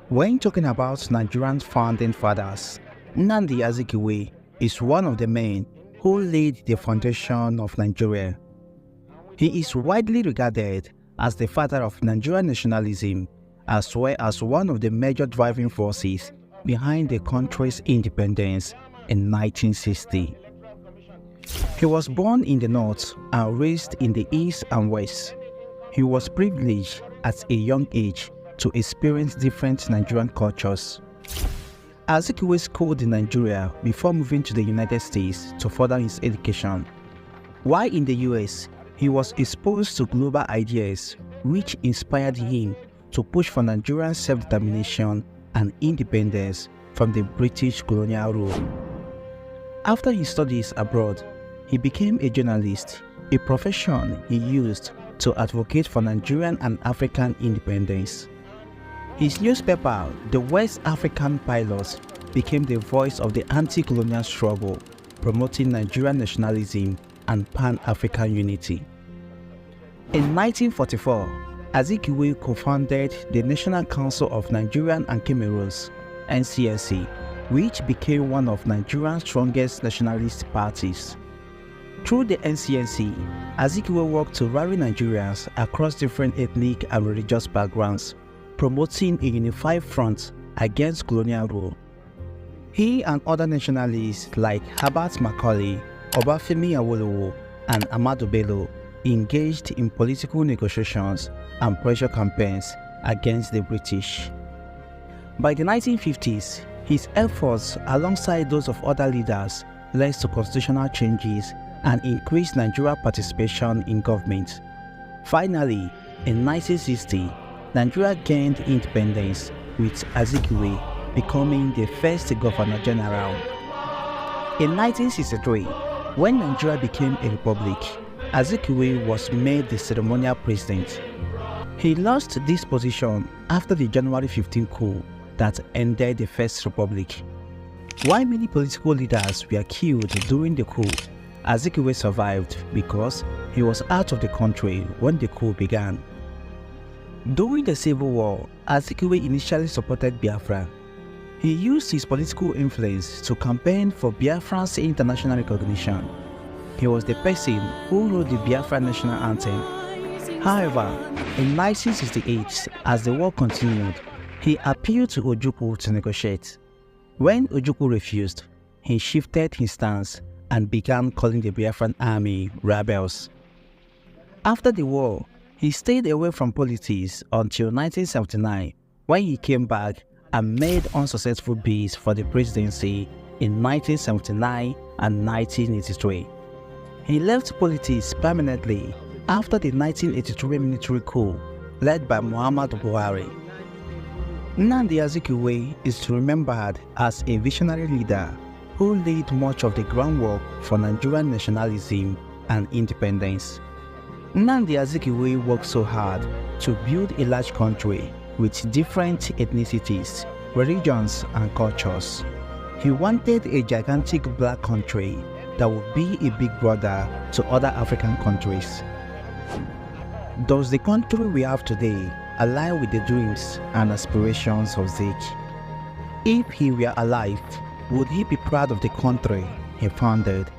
When talking about Nigerian founding fathers, Nnamdi Azikiwe is one of the men who laid the foundation of Nigeria. He is widely regarded as the father of Nigerian nationalism, as well as one of the major driving forces behind the country's independence in 1960. He was born in the north and raised in the east and west. He was privileged at a young age to experience different Nigerian cultures. Azikiwe schooled in Nigeria before moving to the United States to further his education. While in the US, he was exposed to global ideas which inspired him to push for Nigerian self-determination and independence from the British colonial rule. After his studies abroad, he became a journalist, a profession he used to advocate for Nigerian and African independence. His newspaper, The West African Pilot, became the voice of the anti-colonial struggle, promoting Nigerian nationalism and Pan-African unity. In 1944, Azikiwe co-founded the National Council of Nigerian and Cameroons, NCNC, which became one of Nigeria's strongest nationalist parties. Through the NCNC, Azikiwe worked to rally Nigerians across different ethnic and religious backgrounds, promoting a unified front against colonial rule. He and other nationalists like Herbert Macaulay, Obafemi Awolowo, and Ahmadu Bello engaged in political negotiations and pressure campaigns against the British. By the 1950s, his efforts alongside those of other leaders led to constitutional changes and increased Nigeria's participation in government. Finally, in 1960, Nigeria gained independence, with Azikiwe becoming the first Governor General. In 1963, when Nigeria became a republic, Azikiwe was made the ceremonial president. He lost this position after the January 15 coup that ended the First Republic. While many political leaders were killed during the coup, Azikiwe survived because he was out of the country when the coup began. During the Civil War, Azikiwe initially supported Biafra. He used his political influence to campaign for Biafra's international recognition. He was the person who wrote the Biafra national anthem. However, in 1968, as the war continued, he appealed to Ojukwu to negotiate. When Ojukwu refused, he shifted his stance and began calling the Biafran army rebels. After the war, he stayed away from politics until 1979, when he came back and made unsuccessful bids for the presidency in 1979 and 1983. He left politics permanently after the 1983 military coup led by Muhammadu Buhari. Nnamdi Azikiwe is remembered as a visionary leader who laid much of the groundwork for Nigerian nationalism and independence. Nnamdi Azikiwe worked so hard to build a large country with different ethnicities, religions, and cultures. He wanted a gigantic black country that would be a big brother to other African countries. Does the country we have today align with the dreams and aspirations of Zik? If he were alive, would he be proud of the country he founded?